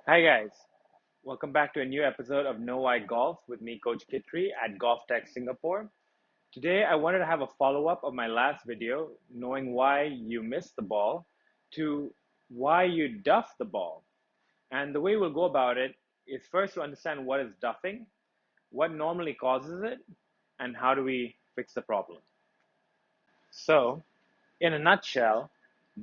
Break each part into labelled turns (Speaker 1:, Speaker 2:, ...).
Speaker 1: Hi guys, welcome back to a new episode of Know Why Golf with me, Coach Kitri at Golf Tech Singapore. Today, I wanted to have a follow up of my last video, knowing why you missed the ball, to why you duff the ball. And the way we'll go about it is first to understand what is duffing, what normally causes it, and how do we fix the problem. So, in a nutshell,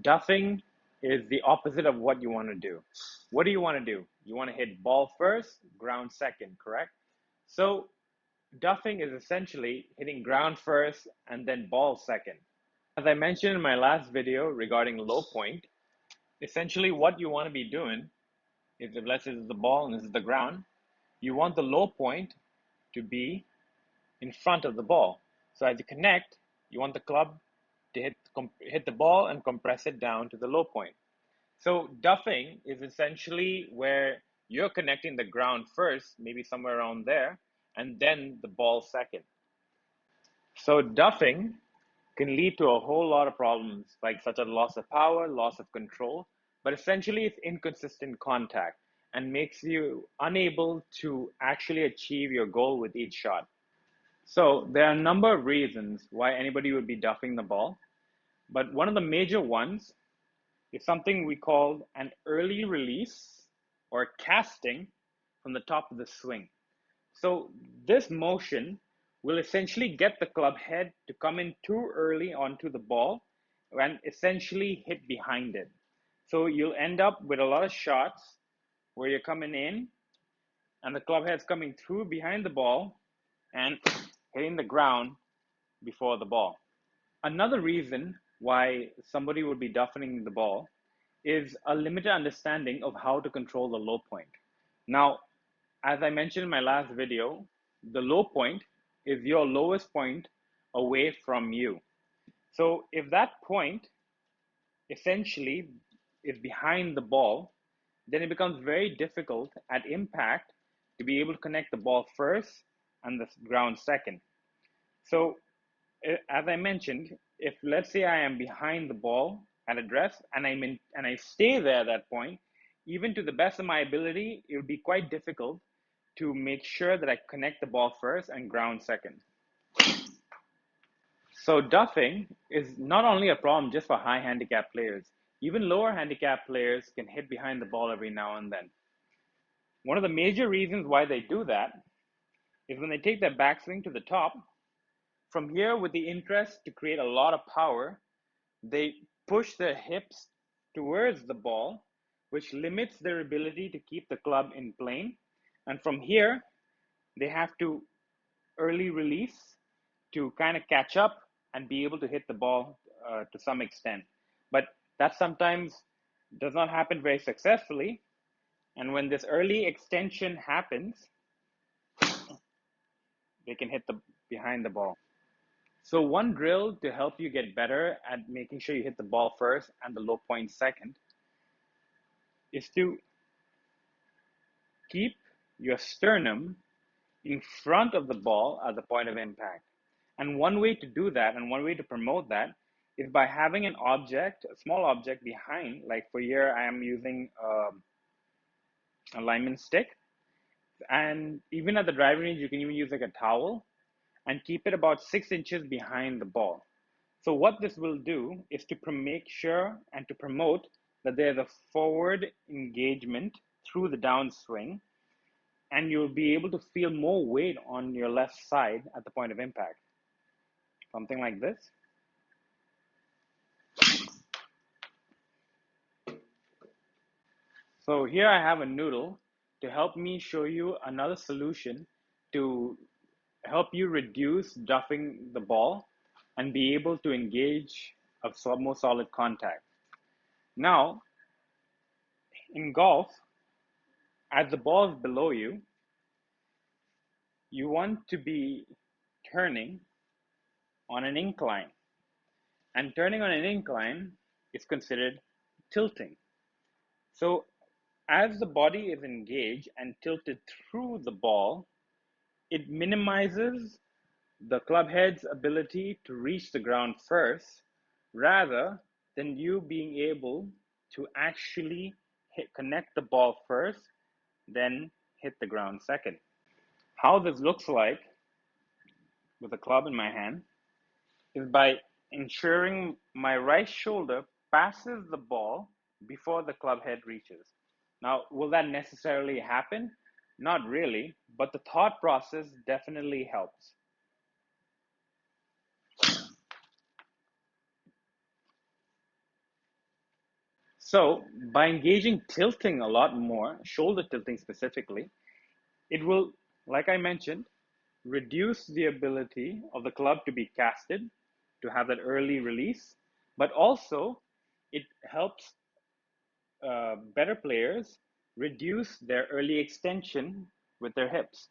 Speaker 1: duffing is the opposite of what you want to do. What do you want to do? You want to hit ball first, ground second, correct? So, duffing is essentially hitting ground first and then ball second. As I mentioned in my last video regarding low point, essentially what you want to be doing is, if let's say this is the ball and this is the ground, you want the low point to be in front of the ball. So as you connect, you want the club to hit the ball and compress it down to the low point. So duffing is essentially where you're connecting the ground first, maybe somewhere around there, and then the ball second. So duffing can lead to a whole lot of problems, like such as loss of power, loss of control, but essentially it's inconsistent contact and makes you unable to actually achieve your goal with each shot. So there are a number of reasons why anybody would be duffing the ball, but one of the major ones is something we call an early release or casting from the top of the swing. So this motion will essentially get the club head to come in too early onto the ball and essentially hit behind it. So you'll end up with a lot of shots where you're coming in and the club head's coming through behind the ball and hitting the ground before the ball. Another reason why somebody would be duffing the ball is a limited understanding of how to control the low point. Now, as I mentioned in my last video, the low point is your lowest point away from you. So if that point essentially is behind the ball, then it becomes very difficult at impact to be able to connect the ball first and the ground second. So as I mentioned, if let's say I am behind the ball at address and I stay there at that point, even to the best of my ability, it would be quite difficult to make sure that I connect the ball first and ground second. So duffing is not only a problem just for high handicap players. Even lower handicap players can hit behind the ball every now and then. One of the major reasons why they do that is when they take their backswing to the top, from here with the interest to create a lot of power, they push their hips towards the ball, which limits their ability to keep the club in plane. And from here, they have to early release to kind of catch up and be able to hit the ball to some extent. But that sometimes does not happen very successfully. And when this early extension happens, they can hit the behind the ball. So one drill to help you get better at making sure you hit the ball first and the low point second is to keep your sternum in front of the ball at the point of impact. And one way to do that, and one way to promote that, is by having an object, a small object behind. Like for here, I am using a lineman stick. And even at the driving range, you can even use like a towel and keep it about 6 inches behind the ball. So what this will do is to make sure and to promote that there's a forward engagement through the downswing, and you'll be able to feel more weight on your left side at the point of impact. Something like this. So here I have a noodle to help me show you another solution to help you reduce duffing the ball and be able to engage a more solid contact. Now, in golf, as the ball is below you, you want to be turning on an incline. And turning on an incline is considered tilting. So as the body is engaged and tilted through the ball, it minimizes the club head's ability to reach the ground first rather than you being able to actually connect the ball first, then hit the ground second. How this looks like with a club in my hand is by ensuring my right shoulder passes the ball before the club head reaches. Now, will that necessarily happen? Not really, but the thought process definitely helps. So, by engaging tilting a lot more, shoulder tilting specifically, it will, like I mentioned, reduce the ability of the club to be casted, to have that early release, but also it helps better players reduce their early extension with their hips.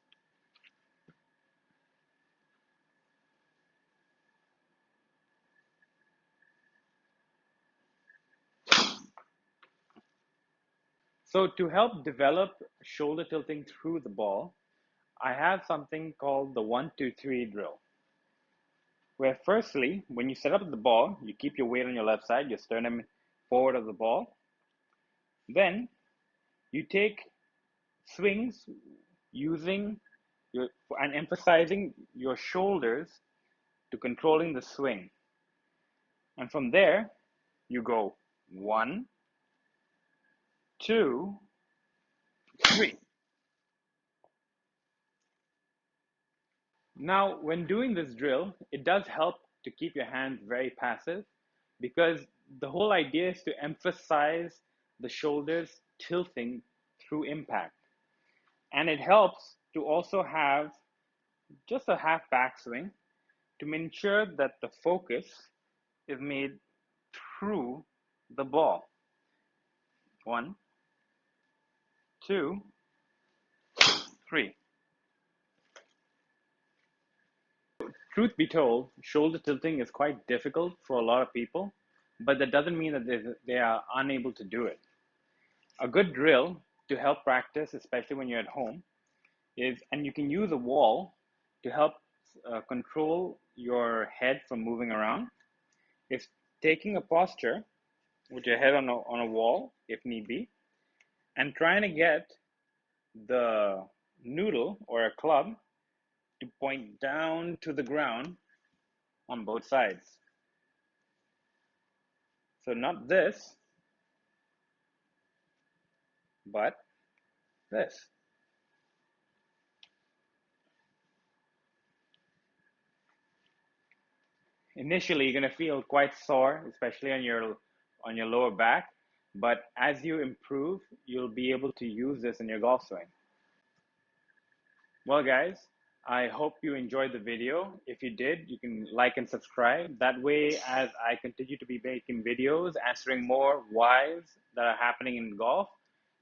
Speaker 1: So to help develop shoulder tilting through the ball, I have something called the 1-2-3 drill. Where firstly, when you set up the ball, you keep your weight on your left side, your sternum forward of the ball. Then you take swings using your and emphasizing your shoulders to controlling the swing. And from there, you go 1, 2, 3. Now, when doing this drill, it does help to keep your hands very passive because the whole idea is to emphasize the shoulders tilting through impact. And it helps to also have just a half backswing to ensure that the focus is made through the ball. 1, 2, 3. Truth be told, shoulder tilting is quite difficult for a lot of people, but that doesn't mean that they are unable to do it. A good drill to help practice, especially when you're at home, is, and you can use a wall to help control your head from moving around, is taking a posture with your head on a wall, if need be, and trying to get the noodle or a club to point down to the ground on both sides. So not this, but this. Initially, you're going to feel quite sore, especially on your lower back. But as you improve, you'll be able to use this in your golf swing. Well, guys, I hope you enjoyed the video. If you did, you can like and subscribe. That way, as I continue to be making videos, answering more whys that are happening in golf,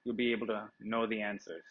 Speaker 1: you'll be able to know the answers.